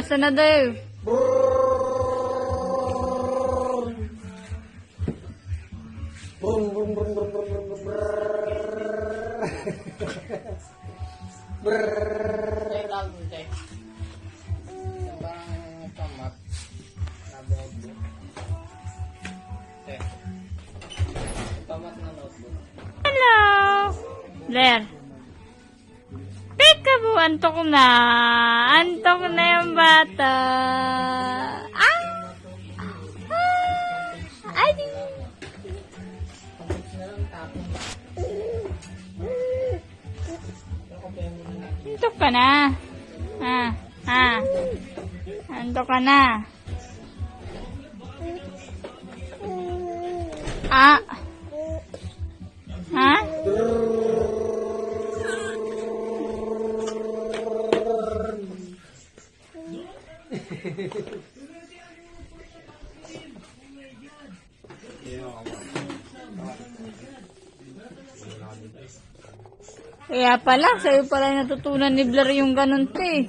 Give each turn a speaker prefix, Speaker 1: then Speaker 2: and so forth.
Speaker 1: Saan na daw? Hello! Blair. Peekaboo, antok na. Antok na yung bata. Ah! Ay! Antok ka na. Antok ka na. Ah! Ha? Kaya pala, sa'yo pala natutunan ni Blair yung ganun, te.